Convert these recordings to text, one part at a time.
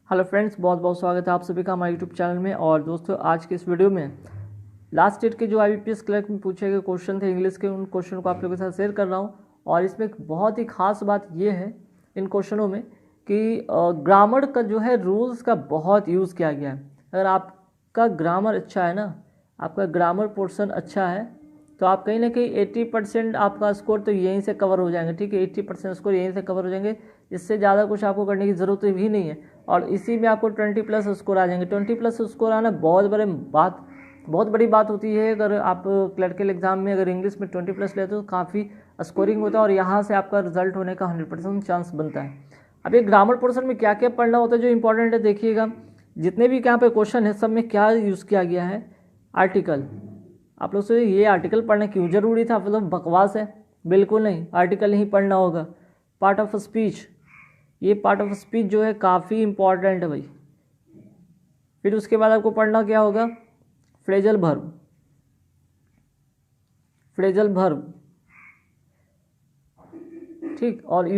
Hello friends, बहुत बहुत स्वागत है आप सभी का हमारे यूट्यूब चैनल में। और दोस्तों, आज के इस वीडियो में लास्ट डेट के जो IBPS क्लर्क में पूछे गए क्वेश्चन थे इंग्लिश के, उन क्वेश्चन को आप लोगों के साथ शेयर कर रहा हूँ। और इसमें एक बहुत ही खास बात ये है इन क्वेश्चनों में कि ग्रामर का जो है रूल्स का बहुत यूज़ किया गया है। अगर आपका ग्रामर अच्छा है ना, आपका ग्रामर पोर्शन अच्छा है, तो आप कहीं ना कहीं 80% आपका स्कोर तो यहीं से कवर हो जाएंगे। ठीक है, 80% स्कोर यहीं से कवर हो जाएंगे। इससे ज़्यादा कुछ आपको करने की ज़रूरत भी नहीं है। और इसी में आपको 20+ स्कोर आ जाएंगे। 20+ स्कोर आना बहुत बड़ी बात होती है। अगर आप क्लर्कल एग्जाम में अगर इंग्लिश में 20+ लेते हो तो काफ़ी स्कोरिंग होता है और यहाँ से आपका रिजल्ट होने का 100% चांस बनता है। अब ये ग्रामर पोर्शन में क्या क्या पढ़ना होता है जो इंपॉर्टेंट है, देखिएगा। जितने भी यहाँ पे क्वेश्चन है सब में क्या यूज़ किया गया है, आर्टिकल। आप लोग से ये आर्टिकल पढ़ना क्यों जरूरी था? मतलब बकवास है? बिल्कुल नहीं, आर्टिकल नहीं पढ़ना होगा। पार्ट ऑफ स्पीच, ये पार्ट ऑफ स्पीच जो है काफ़ी इंपॉर्टेंट है भाई। फिर उसके बाद आपको पढ़ना क्या होगा, फ्रेजल वर्ब। फ्रेजल वर्ब, ठीक। और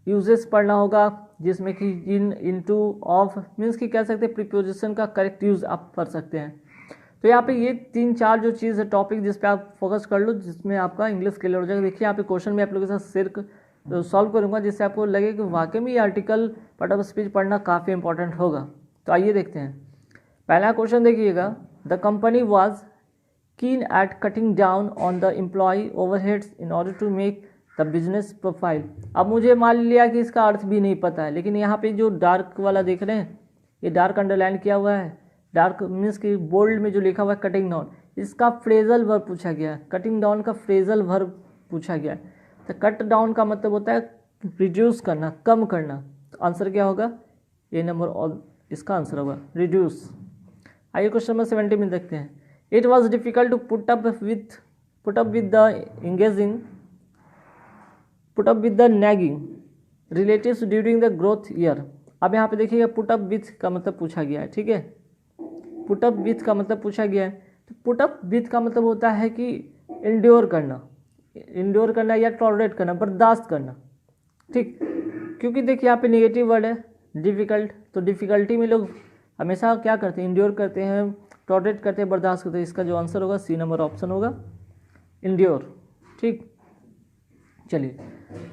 यूजेस पढ़ना होगा, जिसमें कि इन, इनटू, ऑफ, मीन्स कि कह सकते हैं प्रीपोजिशन का करेक्ट यूज आप कर सकते हैं। तो यहाँ पे ये 3-4 जो चीज़ है टॉपिक जिस पे आप फोकस कर लो, जिसमें आपका इंग्लिश क्लियर हो जाएगा। देखिए यहाँ पे क्वेश्चन में आप लोगों के साथ शेयर सॉल्व करूँगा, जिससे आपको लगे कि वाकई में ये आर्टिकल पार्ट ऑफ स्पीच पढ़ना काफ़ी इंपॉर्टेंट होगा। तो आइए देखते हैं। पहला क्वेश्चन देखिएगा, the company was keen at cutting down on the employ overheads in order to make the business profile. अब मुझे मान लिया कि इसका अर्थ भी नहीं पता है, लेकिन यहाँ पे जो डार्क वाला देख रहे हैं, ये डार्क अंडरलाइन किया हुआ है। डार्क मीन्स कि बोल्ड में जो लिखा हुआ है कटिंग डाउन, इसका फ्रेजल वर्ब पूछा गया है। कटिंग डाउन का फ्रेजल वर्ब पूछा गया है। तो कट डाउन का मतलब होता है रिड्यूस करना, कम करना। तो आंसर क्या होगा, ये नंबर, और इसका आंसर होगा रिड्यूस। आइए क्वेश्चन नंबर 70 में देखते हैं। It was difficult to put up with the engaging, put up with the nagging relatives during the growth year. अब यहाँ पे देखिएगा पुट अप विथ का मतलब पूछा गया है। ठीक है, पुट अप विथ का मतलब पूछा गया है। तो पुट अप विथ का मतलब होता है कि इंड्योर करना या टॉलरेट करना, बर्दाश्त करना। ठीक, क्योंकि देखिए यहाँ पे नेगेटिव वर्ड है डिफ़िकल्ट, तो डिफ़िकल्टी में लोग हमेशा क्या करते हैं, इंड्योर करते हैं, टॉलरेट करते हैं, बर्दाश्त करते हैं। इसका जो आंसर होगा सी नंबर ऑप्शन होगा, इंड्योर। ठीक, चलिए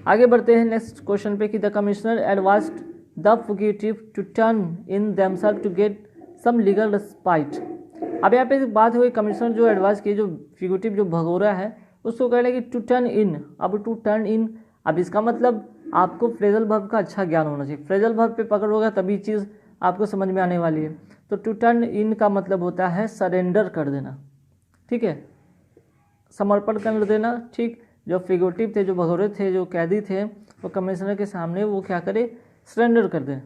आगे बढ़ते हैं नेक्स्ट क्वेश्चन पे कि the commissioner advised the fugitive to turn in themselves to get some legal respite. अब यहाँ पे बात हुई, कमिश्नर जो एडवाइस की, जो फिगेटिव जो भगोरा है, उसको कह रहे हैं कि टू टर्न इन। अब टू टर्न इन, अब इसका मतलब आपको फ्रेजल वर्ब का अच्छा ज्ञान होना चाहिए। फ्रेजल वर्ब पे पकड़ होगा तभी चीज़ आपको समझ में आने वाली है। तो टू टर्न इन का मतलब होता है सरेंडर कर देना। ठीक है, समर्पण कर देना। ठीक, जो फिगेटिव थे, जो भगोरे थे, जो कैदी थे, वो कमिश्नर के सामने वो क्या करे, सरेंडर कर दें।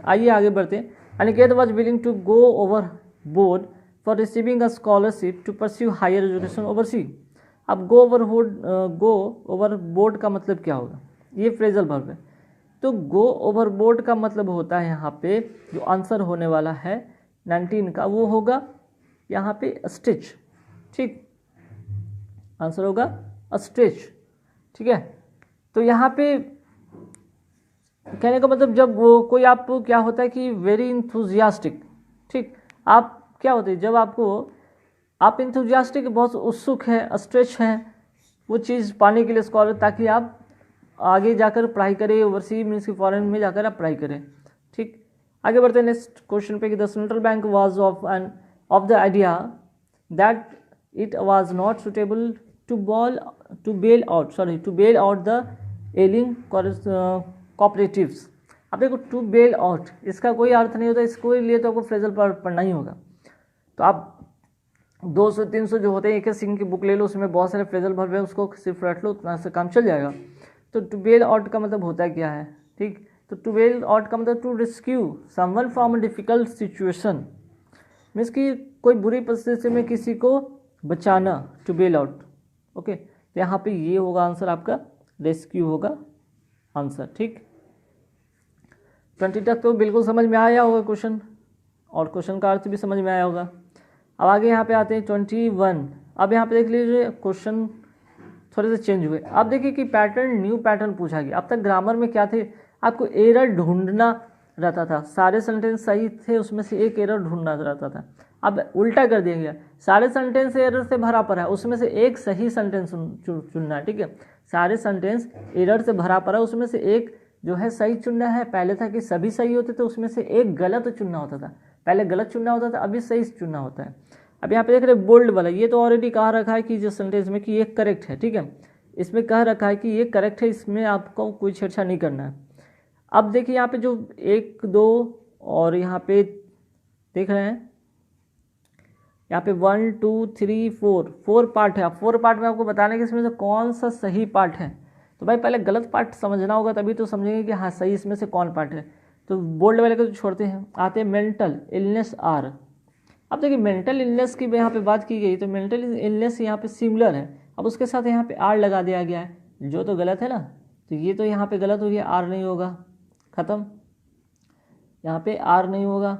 आइए आगे बढ़ते हैं। Aniket was willing to go over board for receiving a scholarship to pursue higher education oversea. अब गो ओवर बोर्ड का मतलब क्या होगा, ये फ्रेजल वर्ब है। तो गो ओवर बोर्ड का मतलब होता है यहाँ पे जो आंसर होने वाला है 19 का, वो होगा यहाँ पे स्टिच। ठीक, आंसर होगा स्टिच। ठीक है, तो यहाँ पे कहने का मतलब जब वो कोई आपको क्या होता है कि वेरी इंथुजियास्टिक। ठीक, आप क्या होते हैं जब आप इंथुजियास्टिक, बहुत उत्सुक है, स्ट्रेच है वो चीज़ पाने के लिए स्कॉलर, ताकि आप आगे जाकर पढ़ाई करें, ओवरसीज मीन्स की फॉरेन में जाकर आप पढ़ाई करें। ठीक, आगे बढ़ते हैं नेक्स्ट क्वेश्चन पे कि the central bank was of the idea that it was not suitable to bail out the ailing cooperatives. अब देखो, टू बेल आउट, इसका कोई अर्थ नहीं होता, इसको लिए तो आपको फ्रेजल पढ़ना ही होगा। तो आप 200-300 जो होते हैं, एक सिंह की बुक ले लो, उसमें बहुत सारे फ्रेजल वर्ब है, उसको सिर्फ रट लो, उतना से काम चल जाएगा। तो टू बेल आउट का मतलब होता है क्या है? ठीक, तो टू बेल आउट का मतलब to rescue someone from a difficult situation, means कि कोई बुरी परिस्थिति में किसी को बचाना, टू बेल आउट। ओके, तो यहाँ पे ये होगा आंसर आपका, रेस्क्यू होगा आंसर। ठीक, 20 तक तो बिल्कुल समझ में आया होगा क्वेश्चन, और क्वेश्चन का अर्थ भी समझ में आया होगा। अब आगे यहाँ पे आते हैं 21। अब यहाँ पे देख लीजिए क्वेश्चन थोड़े से चेंज हुए। अब देखिए कि पैटर्न, न्यू पैटर्न पूछा गया। अब तक ग्रामर में क्या थे, आपको एरर ढूंढना रहता था, सारे सेंटेंस सही थे, उसमें से एक एरर ढूंढना रहता था। अब उल्टा कर दिया गया, सारे सेंटेंस एरर से भरा पड़ा है, उसमें से एक सही सेंटेंस चुनना है। ठीक है, सारे सेंटेंस एरर से भरा पड़ा है, उसमें से एक जो है सही चुनना है। पहले था कि सभी सही होते थे, उसमें से एक गलत चुनना होता था। पहले गलत चुनना होता था, अभी सही चुनना होता है। अब यहाँ पे देख रहे बोल्ड वाला, ये तो ऑलरेडी कहा रखा है कि जो सेंटेंस में कि ये करेक्ट है। ठीक है, इसमें कह रखा है कि ये करेक्ट है, इसमें आपको कोई छेड़छाड़ नहीं करना है। अब देखिए यहाँ पे जो 1 2 और यहाँ पे देख रहे हैं, यहाँ पे 1 2 3 4 पार्ट है। अब 4 पार्ट में आपको बताने कि इसमें से कौन सा सही पार्ट है। तो भाई पहले गलत पार्ट समझना होगा, तभी तो समझेंगे कि हाँ सही इसमें से कौन पार्ट है। तो बोल्ड वाले को तो छोड़ते हैं, आते हैं मेंटल इलनेस आर। अब देखिए मेंटल इलनेस की यहाँ पे बात की गई, तो मेंटल इलनेस यहाँ पे सिमिलर है। अब उसके साथ यहाँ पे आर लगा दिया गया है, जो तो गलत है ना, तो ये तो यहाँ पे गलत हो गया, आर नहीं होगा, ख़त्म, यहाँ पे आर नहीं होगा।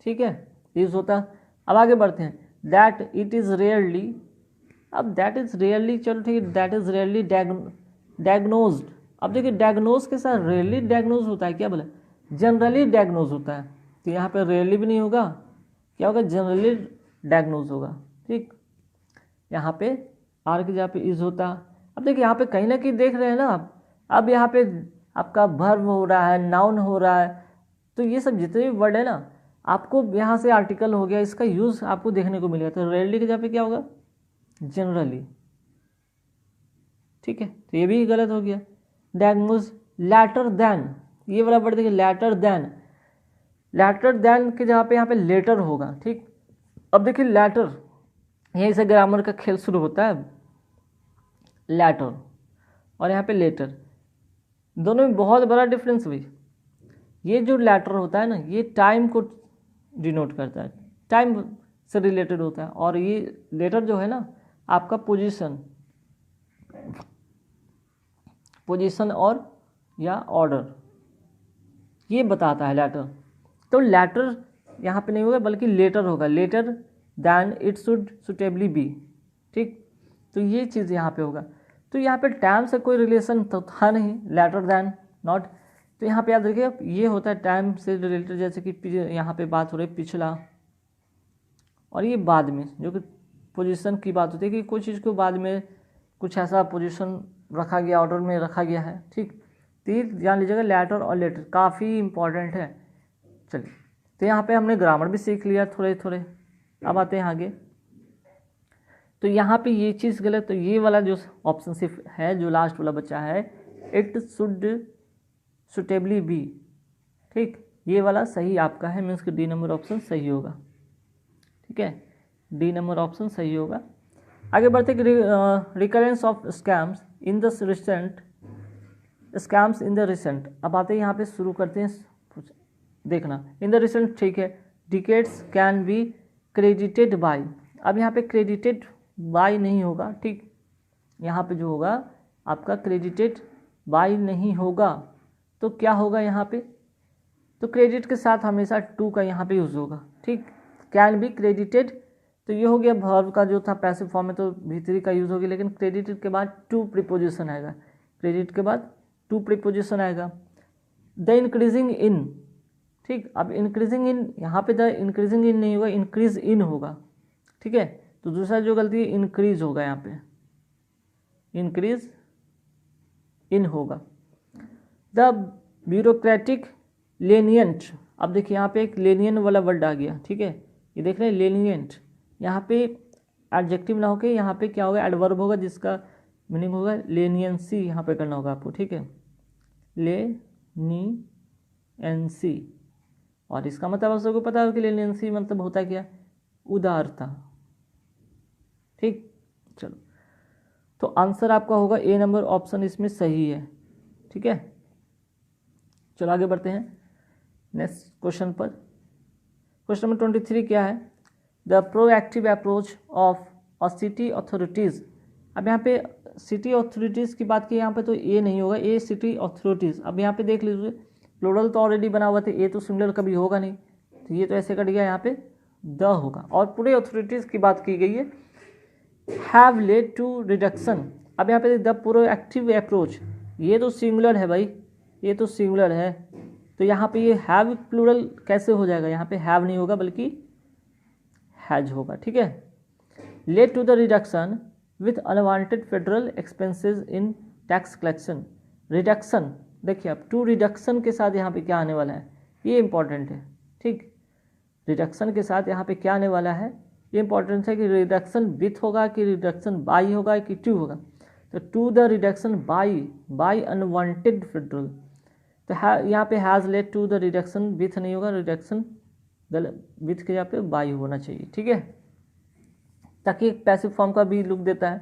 ठीक है, यूज होता। अब आगे बढ़ते हैं, दैट इट इज़ रेयरली। अब दैट इज़ रेयरली, चलो ठीक है, दैट इज़ रेयरली डायग्नोज्ड। अब देखिए डायग्नोज के साथ रेयरली डायग्नोज होता है, क्या बोला, जनरली डायग्नोज होता है। तो यहाँ पे रेयरली भी नहीं होगा, क्या होगा, जनरली डायग्नोज होगा। ठीक, यहाँ पे आर की जगह पे इज होता। अब देखिए यहाँ पे कहीं ना कहीं देख रहे हैं ना आप, अब यहाँ पे आपका वर्ब हो रहा है, नाउन हो रहा है, तो ये सब जितने भी वर्ड है ना, आपको यहाँ से आर्टिकल हो गया, इसका यूज़ आपको देखने को मिलेगा। तो रेयरली की जगह पे क्या होगा, जनरली। ठीक है, तो ये भी गलत हो गया। डायग्नोज लैटर देन, ये वाला वर्ड देखिए, लैटर देन, लैटर देन की जगह पे यहाँ पे लेटर होगा। ठीक, अब देखिए लैटर, यहीं से ग्रामर का खेल शुरू होता है। लैटर और यहाँ पे लेटर, दोनों में बहुत बड़ा डिफरेंस हुई। ये जो लैटर होता है ना, ये टाइम को डिनोट करता है, टाइम से रिलेटेड होता है, और ये लेटर जो है ना आपका पोजीशन और या ऑर्डर ये बताता है लेटर। तो लेटर यहाँ पे नहीं होगा, बल्कि लेटर होगा, letter than it should suitably be. ठीक, तो ये चीज़ यहाँ पे होगा। तो यहाँ पे टाइम से कोई रिलेशन तो था नहीं, लेटर दैन नॉट। तो यहाँ पे याद रखिए ये होता है टाइम से रिलेटेड, जैसे कि यहाँ पे बात हो रही है पिछला, और ये बाद में जो कि पोजीशन की बात होती है कि कोई चीज़ को बाद में कुछ ऐसा पोजीशन रखा गया, ऑर्डर में रखा गया है। ठीक, तो ये जान लीजिएगा, लेटर और लेटर काफ़ी इंपॉर्टेंट है। चलिए, तो यहाँ पे हमने ग्रामर भी सीख लिया थोड़े थोड़े। अब आते हैं आगे, तो यहाँ पे ये चीज़ गलत, तो ये वाला जो ऑप्शन सिर्फ है, जो लास्ट वाला बचा है, इट शुड सुटेबली बी। ठीक, ये वाला सही आपका है, मीन्स कि डी नंबर ऑप्शन सही होगा। ठीक है, डी नंबर ऑप्शन सही होगा। आगे बढ़ते कि recurrence of scams in the recent, scams in the recent. अब आते हैं यहाँ पे शुरू करते हैं देखना, इन द रिसेंट। ठीक है, decades can be credited bye. अब यहाँ पे क्रेडिटेड बाय नहीं होगा। ठीक, यहाँ पे जो होगा आपका क्रेडिटेड बाय नहीं होगा, तो क्या होगा यहाँ पे, तो क्रेडिट के साथ हमेशा टू का यहाँ पे यूज़ होगा। ठीक, कैन बी क्रेडिटेड, तो ये हो गया वर्ब का जो था पैसिव फॉर्म में, तो भीतरी का यूज़ होगी, लेकिन क्रेडिटेड के बाद टू प्रीपोजिशन आएगा, क्रेडिट के बाद टू प्रीपोजिशन आएगा। The increasing in. ठीक, अब इंक्रीजिंग इन, यहाँ पे द इंक्रीजिंग इन नहीं होगा, इंक्रीज इन होगा। ठीक है, तो दूसरा जो गलती है इंक्रीज होगा, यहाँ पे इंक्रीज इन होगा। The bureaucratic lenient. अब देखिए यहाँ पे एक लेनियन वाला वर्ड आ गया। ठीक है, ये देख रहे हैं लेनियंट, यहाँ पे एडजेक्टिव ना होके यहाँ पे क्या होगा, एडवर्ब होगा, जिसका मीनिंग होगा लेनियंसी, यहाँ पे करना होगा आपको। ठीक है, लेनियंसी, और इसका मतलब आप सबको पता है कि लेनियंसी मतलब होता क्या, उदारता। ठीक, चलो, तो आंसर आपका होगा ए नंबर ऑप्शन इसमें सही है। ठीक है, चलो आगे बढ़ते हैं नेक्स्ट क्वेश्चन पर। क्वेश्चन नंबर 23 क्या है, the proactive approach of a city authorities. अब यहाँ पे सिटी अथॉरिटीज़ की बात की, यहाँ पे तो ए नहीं होगा, ए सिटी अथॉरिटीज़। अब यहाँ पे देख लीजिए प्लूरल तो ऑलरेडी बना हुआ था, ए तो सिंगुलर कभी होगा नहीं, तो ये तो ऐसे कट गया, यहाँ पे द होगा। और पूरे अथॉरिटीज़ की बात की गई है, हैव लेड टू रिडक्शन। अब यहाँ पे द प्रोएक्टिव अप्रोच, ये तो सिंगुलर है भाई, ये तो सिंगुलर है, तो यहाँ पे ये हैव प्लूरल कैसे हो जाएगा, यहाँ पे हैव नहीं होगा बल्कि हैज होगा, ठीक है। Led to the reduction with unwanted federal expenses in tax collection. Reduction देखिए अब टू रिडक्शन के साथ यहाँ पे क्या आने वाला है, ये इंपॉर्टेंट है, ठीक। रिडक्शन के साथ यहाँ पे क्या आने वाला है, ये इंपॉर्टेंट है कि रिडक्शन विथ होगा कि रिडक्शन बाई होगा कि टू होगा। तो to the reduction by unwanted federal, तो यहाँ पे has led to the reduction with नहीं होगा, रिडक्शन विथ के यहाँ पे बाई होना चाहिए, ठीक है, ताकि एक पैसिव फॉर्म का भी लुक देता है।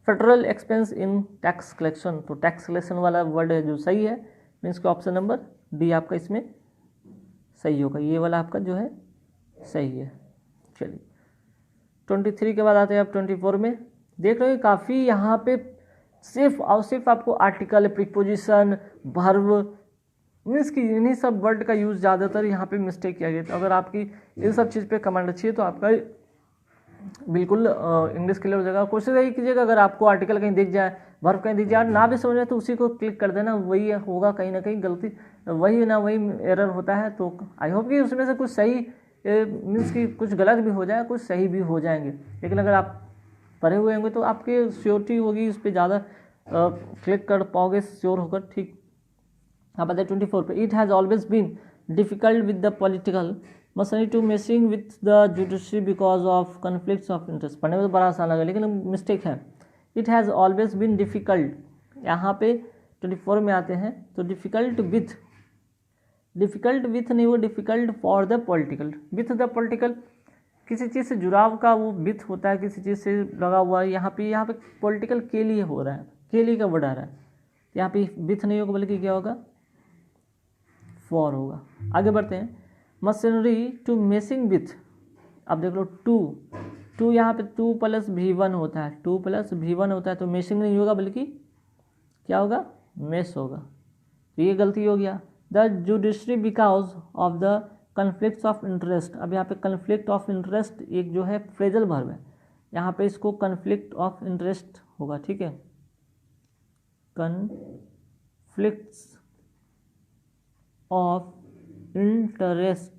फेडरल एक्सपेंस इन टैक्स कलेक्शन, तो टैक्स कलेक्शन वाला वर्ड है जो सही है, मीन्स कि ऑप्शन नंबर डी आपका इसमें सही होगा, ये वाला आपका जो है सही है। चलिए 23 के बाद आते हैं आप 24 में। देख रहे हो काफ़ी यहाँ पे सिर्फ और सिर्फ आपको आर्टिकल, प्रीपोजिशन, वर्ब, मीन्स कि इन्हीं सब वर्ड का यूज़ ज़्यादातर यहाँ पे मिस्टेक किया गया। तो अगर आपकी इन सब चीज़ पे कमांड अच्छी है तो आपका बिल्कुल इंग्लिश क्लियर हो जाएगा। कोशिश यही कीजिएगा अगर आपको आर्टिकल कहीं दिख जाए, वर्ब कहीं दिख जाए, ना भी समझ में तो उसी को क्लिक कर देना, वही होगा कहीं ना कहीं गलती, वही ना वही एरर होता है। तो आई होप कि उसमें से कुछ सही मीन्स कि कुछ गलत भी हो जाए, कुछ सही भी हो जाएंगे, लेकिन अगर आप पढ़े हुए होंगे तो आपकी श्योरिटी होगी, उस पर ज़्यादा क्लिक कर पाओगे श्योर होकर, ठीक। आप बताए 24 पे, it has always been difficult with the political machinery to messing with the judiciary because of conflicts of interest. पढ़ने में तो बड़ा आसान लगा लेकिन मिस्टेक है। It has always been difficult, यहाँ पे 24 में आते हैं तो डिफिकल्ट विथ नहीं, वो difficult for the political, with the political किसी चीज़ से जुड़ाव का वो विथ होता है, किसी चीज़ से लगा हुआ है। यहाँ पे पॉलिटिकल के लिए हो रहा है, के लिए का वर्ड आ रहा है, यहाँ पे विथ नहीं होगा बल्कि क्या होगा, फॉर होगा। आगे बढ़ते हैं, मशीनरी टू मेसिंग विथ, अब देख लो टू यहाँ पे 2 + V1 होता है, 2 + V1 होता है, तो मेसिंग नहीं होगा बल्कि क्या होगा, मेस होगा, तो ये गलती हो गया। The judiciary because of the conflicts of interest, अब यहाँ पे कन्फ्लिक्ट ऑफ इंटरेस्ट एक जो है फ्रेजल वर्ब है, यहाँ पे इसको कन्फ्लिक्ट ऑफ इंटरेस्ट होगा, ठीक है, कन्फ्लिक्ट्स ऑफ इंटरेस्ट।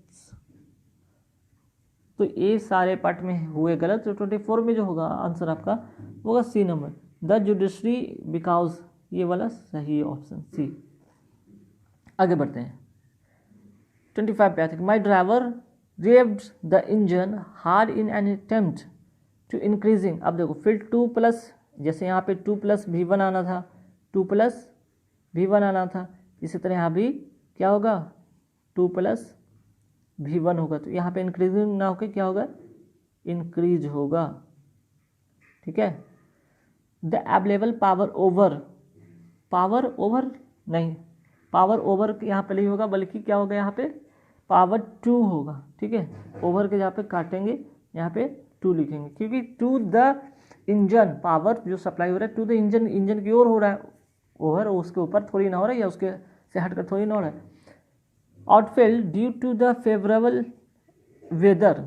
तो ये सारे पार्ट में हुए गलत, तो 24 में जो होगा आंसर आपका होगा C number, the judiciary because, ये वाला सही ऑप्शन सी। आगे बढ़ते हैं 25 पे आते हैं, my driver revved the engine hard in an attempt to increasing. अब देखो फिर 2+, जैसे यहाँ पे 2+ V1 आना था, 2+ V1 आना था, इसी तरह यहाँ भी क्या होगा 2+ V1 होगा, तो यहाँ पे इंक्रीजिंग ना होकर क्या होगा, इंक्रीज होगा, ठीक है। द अवेलेबल पावर ओवर यहाँ पे नहीं होगा बल्कि क्या होगा, यहाँ पे पावर 2 होगा, ठीक है। ओवर के जहाँ पे काटेंगे यहाँ पे 2 लिखेंगे, क्योंकि टू द इंजन, पावर जो सप्लाई हो रहा है टू द इंजन की ओर हो रहा है, ओवर उसके ऊपर थोड़ी ना हो रहा है या उसके से हटकर थोड़ी ना हो रहा है। Outfall due to the favourable weather,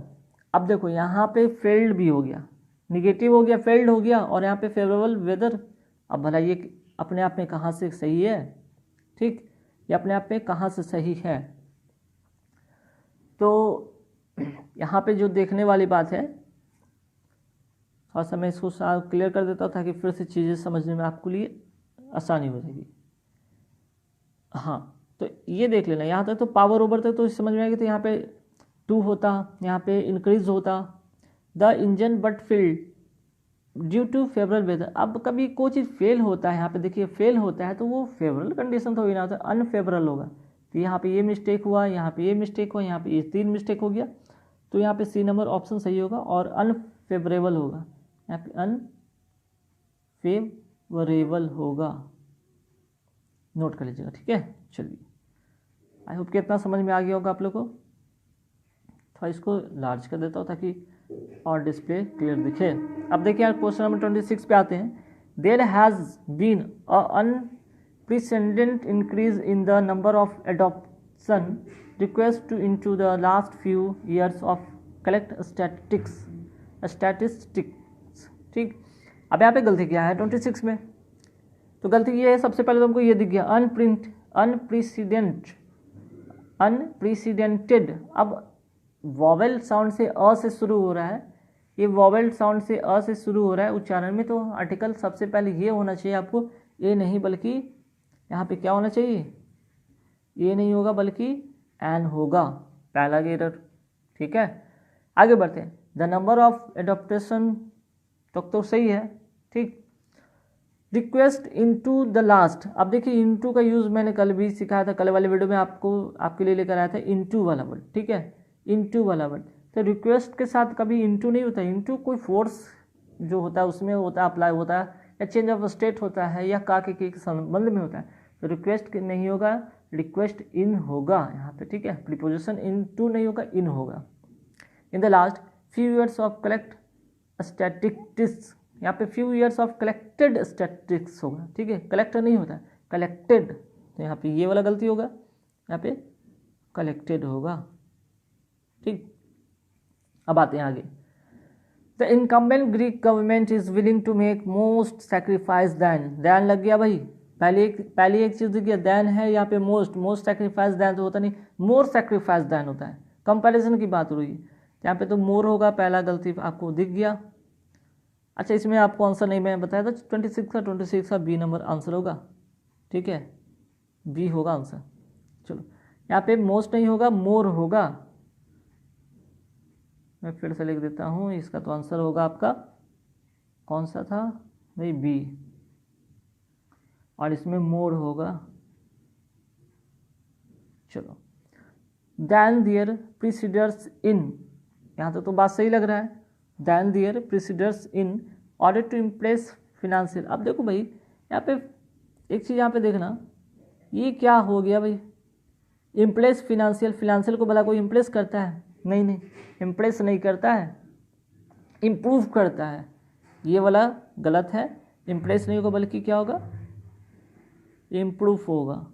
अब देखो यहाँ पे फेल्ड भी हो गया, निगेटिव हो गया, फेल्ड हो गया, और यहाँ पे फेवरेबल वेदर। अब भला ये अपने आप में कहाँ से सही है, ठीक, ये अपने आप में कहाँ से सही है। तो यहाँ पे जो देखने वाली बात है, थोड़ा सा मैं इसको क्लियर कर देता हूँ ताकि फिर से चीज़ें समझने में आपको लिए आसानी हो जाएगी। हाँ, तो ये देख लेना, यहाँ तक तो पावर ओवर तक तो समझ में आएगी, तो यहाँ पे 2 होता, यहाँ पे इंक्रीज होता, the engine but failed due to favourable weather. अब कभी कोई चीज़ फेल होता है, यहाँ पे देखिए फेल होता है तो वो फेवरेबल कंडीशन तो ही ना होता, अनफेवरेबल होगा, तो यहाँ पे ये मिस्टेक हुआ, यहाँ पे ये मिस्टेक हुआ, यहाँ पे ये 3 मिस्टेक हो गया, तो यहाँ पे सी नंबर ऑप्शन सही होगा, और अनफेवरेबल होगा, यहाँ पे अनफेवरेबल होगा, नोट कर लीजिएगा, ठीक है। चलिए, आई होप कि इतना समझ में आ गया होगा आप लोग को। थोड़ा इसको लार्ज कर देता हूँ ताकि और डिस्प्ले क्लियर दिखे। अब देखिए यार क्वेश्चन नंबर 26 पे आते हैं, there has been a unprecedented increase in the number of adoption request into the last few years of collect statistics, ठीक। अब यहाँ पे गलती क्या है 26 में, तो गलती ये है, सबसे पहले तो हमको ये दिख गया अनप्रेसिडेंट, अनप्रेसिडेंटेड। अब वॉवेल साउंड से अ से शुरू हो रहा है, ये वॉवेल साउंड से अ से शुरू हो रहा है उच्चारण में, तो आर्टिकल सबसे पहले ये होना चाहिए आपको, ए नहीं बल्कि यहाँ पे क्या होना चाहिए, ए नहीं होगा बल्कि एन होगा, पहला एरर। ठीक है, आगे बढ़ते हैं। द नंबर ऑफ एडॉप्टेशन तक तो सही है। ठीक, रिक्वेस्ट इनटू द लास्ट। अब देखिए इनटू का यूज़ मैंने कल भी सिखाया था, कल वाले वीडियो में आपको आपके लिए लेकर आया था इनटू वाला वर्ड। ठीक है, इनटू वाला वर्ड, तो रिक्वेस्ट के साथ कभी इनटू नहीं होता। इनटू कोई फोर्स जो होता है उसमें होता है, अप्लाई होता है, या चेंज ऑफ स्टेट होता है, या का के संबंध में होता है। तो रिक्वेस्ट नहीं होगा, रिक्वेस्ट इन होगा यहाँ पे। ठीक है, प्रीपोजिशन इनटू नहीं होगा, इन होगा। In the last few years of collect statistics, यहाँ पे few years of collected statistics होगा। ठीक है, कलेक्टर नहीं होता है, कलेक्टेड, तो यहाँ पे ये वाला गलती होगा, यहाँ पे कलेक्टेड होगा। ठीक, अब आते हैं आगे। The incumbent Greek government is willing to make most sacrifice than. Than लग गया भाई, पहली एक चीज़ दिखी दैन है, यहाँ पे मोस्ट सेक्रीफाइस दैन तो होता नहीं, मोर सेक्रीफाइस दैन होता है। कंपैरिजन की बात हो रही है, यहाँ पे तो मोर होगा, पहला गलती आपको दिख गया। अच्छा, इसमें आपको आंसर नहीं मैं बताया था, 26 का बी नंबर आंसर होगा। ठीक है, बी होगा आंसर। चलो, यहाँ पे मोस्ट नहीं होगा, मोर होगा। मैं फिर से लिख देता हूँ, इसका तो आंसर होगा आपका कौन सा था भाई, बी, और इसमें मोर होगा। चलो, दैन दियर प्रीसीडर्स इन, यहाँ तक तो बात सही लग रहा है। Than their preceders in order to impress financial. अब देखो भाई, यहाँ पे एक चीज़ यहाँ पे देखना, ये क्या हो गया भाई, इम्प्रेस फिनेंशियल। फिनेंशियल को भला कोई इम्प्रेस करता है? नहीं, इम्प्रेस नहीं करता है, इम्प्रूव करता है। ये वाला गलत है, इम्प्रेस नहीं होगा बल्कि क्या होगा, इम्प्रूव होगा।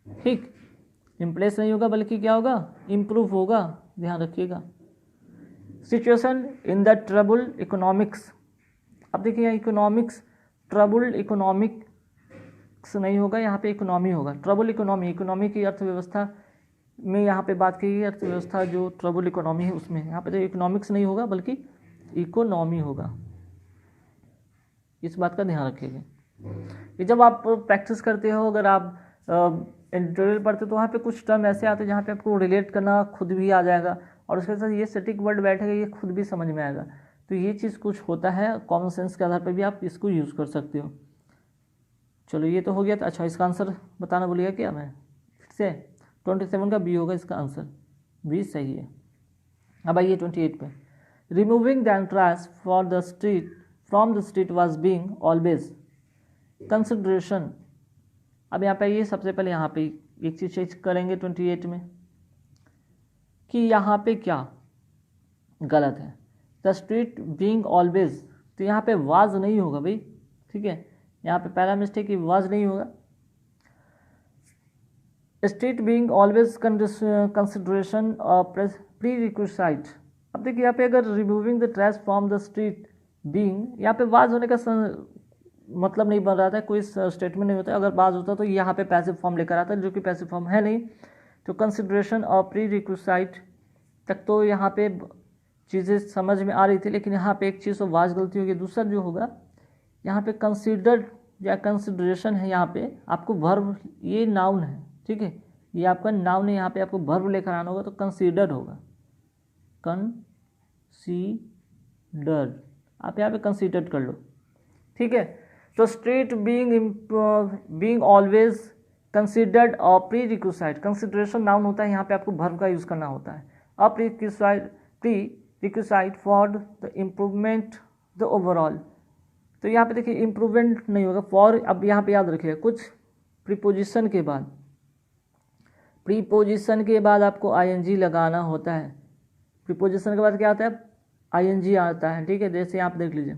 ठीक, इम्प्रेस नहीं होगा बल्कि क्या होगा, इम्प्रूव होगा, ध्यान रखिएगा। Situation in the trouble economics. अब देखिए इकोनॉमिक्स, ट्रबल इकोनॉमिक्स नहीं होगा, यहाँ पे इकोनॉमी होगा। ट्रबल इकोनॉमी, इकोनॉमी की अर्थव्यवस्था में यहाँ पे बात की गई, अर्थव्यवस्था जो ट्रबल इकोनॉमी है उसमें, यहाँ पे तो इकोनॉमिक्स नहीं होगा बल्कि इकोनॉमी होगा। इस बात का ध्यान रखिएगा कि जब आप प्रैक्टिस करते हो, अगर आप इंटरव्यू पढ़ते हो तो वहाँ पे कुछ टर्म ऐसे आते हैं जहाँ पे आपको रिलेट करना खुद भी आ जाएगा, और उसके साथ ये स्टैटिक वर्ड बैठेगा, ये खुद भी समझ में आएगा। तो ये चीज़ कुछ होता है, कॉमन सेंस के आधार पर भी आप इसको यूज़ कर सकते हो। चलो, ये तो हो गया। तो अच्छा, इसका आंसर बताना भूलिएगा क्या मैं फिर से, 27 का बी होगा इसका आंसर, बी सही है। अब आइए 28 पे। Removing the entrance for the street from the street was being always consideration. अब यहाँ पे ये सबसे पहले यहाँ पे एक चीज़ चेक करेंगे 28 में कि यहाँ पे क्या गलत है। द स्ट्रीट बीइंग ऑलवेज, तो यहाँ पे वाज नहीं होगा भाई। ठीक है, यहाँ पे पहला मिस्टेक वाज नहीं होगा। Street being always consideration pre requisite. अब देखिए यहाँ पे अगर removing the trash from the street being, यहाँ पे वाज होने का मतलब नहीं बन रहा था, कोई स्टेटमेंट नहीं होता। अगर वाज होता तो यहाँ पे पैसिव फॉर्म लेकर आता, जो कि पैसिव फॉर्म है नहीं। तो कंसिडरेशन और प्री रिक्विसाइट तक तो यहाँ पे चीज़ें समझ में आ रही थी, लेकिन यहाँ पे एक चीज़ तो वाज गलती होगी। दूसरा जो होगा यहाँ पे कंसिडर्ड या कंसिडरेशन है, यहाँ पे आपको वर्ब, ये नाउन है। ठीक है, ये आपका नाउन है, यहाँ पे आपको वर्ब लेकर आना होगा, तो कंसीडर्ड होगा, कंसीडर्ड। आप यहाँ पे कंसीडर्ड कर लो। ठीक है, तो स्ट्रीट बीइंग ऑलवेज कंसीडर्ड और प्री रिक्विसाइट। कंसिडरेशन नाउन होता है, यहाँ पे आपको वर्ब का यूज़ करना होता है। और pre requisite for the improvement the overall. तो यहाँ पे देखिए इम्प्रूवमेंट नहीं होगा, फॉर। अब यहाँ पे याद रखिएगा, कुछ प्रीपोजिशन के बाद आपको आईएनजी लगाना होता है। प्रीपोजिशन के बाद क्या आता है, आईएनजी आता है। ठीक है, जैसे यहाँ पे देख लीजिए,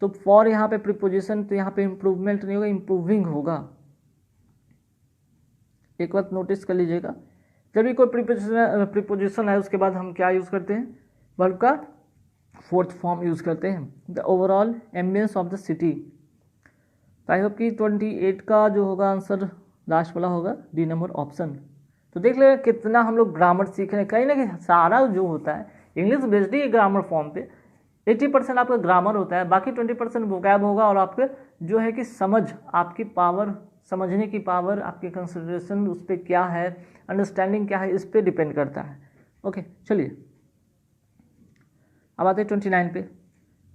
तो फॉर यहाँ पे प्रीपोजिशन, तो यहाँ पे इम्प्रूवमेंट नहीं होगा, इम्प्रूविंग होगा। एक बात नोटिस कर लीजिएगा, जब भी कोई प्रीपोजिशन है उसके बाद हम क्या यूज़ करते हैं, वर्ब का फोर्थ फॉर्म यूज़ करते हैं, the overall ambience of the city. तो आई होप कि 28 का जो होगा आंसर लास्ट वाला होगा, डी नंबर ऑप्शन। तो देख लेगा कितना हम लोग ग्रामर सीख रहे हैं। कहीं ना कहीं सारा जो होता है इंग्लिश बेस्ड ही ग्रामर फॉर्म पे 80% आपका ग्रामर होता है, बाकी 20% वोकैब होगा और आपके जो है कि समझ, आपकी पावर, समझने की पावर, आपकी कंसिडरेशन उस पर क्या है, अंडरस्टैंडिंग क्या है, इस पर डिपेंड करता है। ओके चलिए अब आते हैं 29 पे।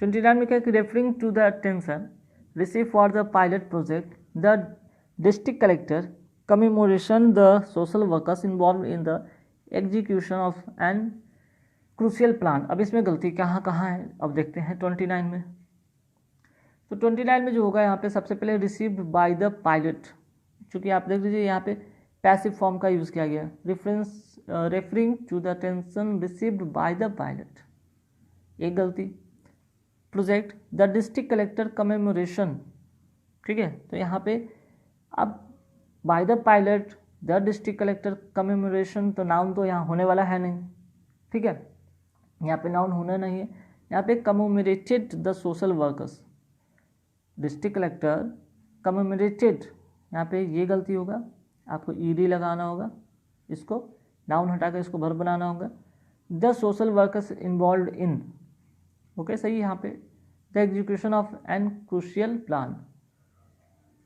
29 में क्या है कि referring to the attention receive for the pilot project the district collector commemoration the social workers involve in the execution of an crucial plan. अब इसमें गलती कहाँ कहाँ है अब देखते हैं 29 में। तो 29 में जो होगा यहाँ पे सबसे पहले रिसीव्ड बाय द पायलट, चूँकि आप देख लीजिए यहाँ पे पैसिव फॉर्म का यूज़ किया गया, referring to the attention received by the pilot, एक गलती। Project the district collector commemoration, ठीक है, तो यहाँ पे अब by the pilot the district collector commemoration, तो नाउन तो यहाँ होने वाला है नहीं, ठीक है, यहाँ पे नाउन होना नहीं है, यहाँ पे commemorated the social workers, district collector commemorated, यहाँ पे ये गलती होगा, आपको ईडी लगाना होगा, इसको नाउन हटाकर इसको वर्ब बनाना होगा। The social workers involve in, okay सही, यहाँ पे the execution of an crucial plan.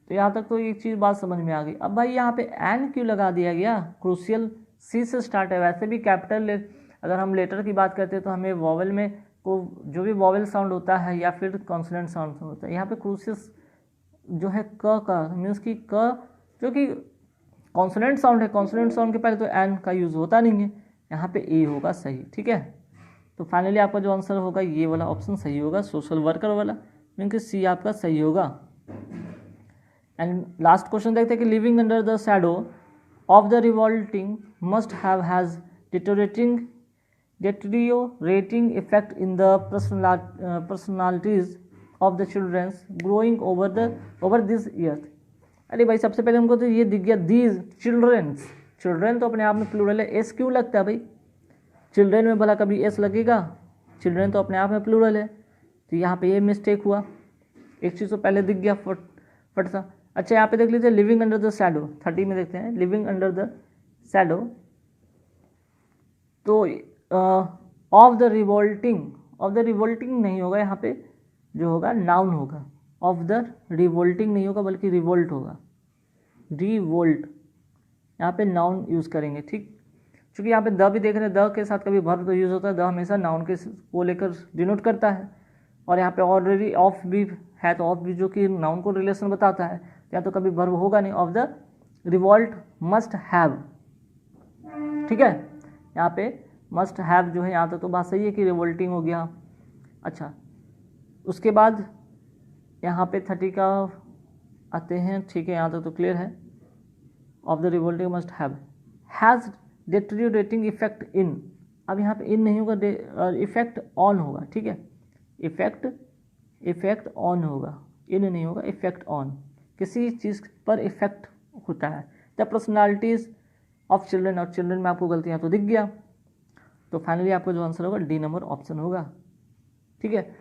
तो यहाँ तक तो एक चीज़ बात समझ में आ गई। अब भाई यहाँ पे एन क्यों लगा दिया गया, क्रूशियल सी से स्टार्ट है, वैसे भी कैपिटल अगर हम लेटर की बात करते हैं तो हमें वॉवल में को जो भी वॉवल साउंड होता है या फिर कॉन्सोनेंट साउंड होता है, यहाँ पे क्रूशियल जो है क का मीन्स कि क जो कि कॉन्सोनेंट साउंड है, कॉन्सोनेंट साउंड के पहले तो एन का यूज़ होता नहीं है, यहाँ पे ए होगा सही, ठीक है। तो फाइनली आपका जो आंसर होगा ये वाला ऑप्शन सही होगा, सोशल वर्कर वाला, मीन कि सी आपका सही होगा। एंड लास्ट क्वेश्चन देखते हैं कि living under the shadow of the revolting must have has deteriorating effect in the personalities of the children growing over these years। अरे भाई सबसे पहले हमको तो ये दिख गया these childrens, चिल्ड्रेन तो अपने आप में प्लूरल है, एस क्यों लगता है भाई, चिल्ड्रेन में भला कभी एस लगेगा, चिल्ड्रेन तो अपने आप में प्लूरल है, तो यहाँ पे ये मिस्टेक हुआ, एक चीज़ तो पहले दिख गया फट सा। अच्छा यहाँ पे देख लीजिए लिविंग अंडर द शैडो, 30 में देखते हैं लिविंग अंडर द शैडो, तो ऑफ द रिवोल्टिंग नहीं होगा, यहाँ पे जो होगा नाउन होगा, ऑफ द रिवोल्टिंग नहीं होगा बल्कि रिवोल्ट होगा, रिवोल्ट, यहाँ पे नाउन यूज़ करेंगे, ठीक। क्योंकि यहाँ पे द भी देख रहे हैं, द के साथ कभी वर्ब तो यूज़ होता है, द हमेशा नाउन के को लेकर डिनोट करता है, और यहाँ पे ऑलरेडी ऑफ भी है, तो ऑफ भी जो कि नाउन को रिलेशन बताता है, या तो कभी वर्ब होगा नहीं, of the revolt must have, ठीक है, यहाँ पे मस्ट हैव जो है यहाँ तक तो बात सही है कि रिवोल्टिंग हो गया। अच्छा उसके बाद यहाँ पे 30 का आते हैं, ठीक है, यहाँ तक तो क्लियर है, of the revolting must have has deteriorating effect in, अब यहाँ पे इन नहीं होगा, इफेक्ट ऑन होगा, ठीक है, इफेक्ट ऑन होगा, इन नहीं होगा, इफेक्ट ऑन, किसी चीज़ पर इफेक्ट होता है। द पर्सनालिटीज़ ऑफ चिल्ड्रन, और चिल्ड्रन में आपको गलतियाँ तो दिख गया, तो फाइनली आपका जो आंसर होगा डी नंबर ऑप्शन होगा, ठीक है।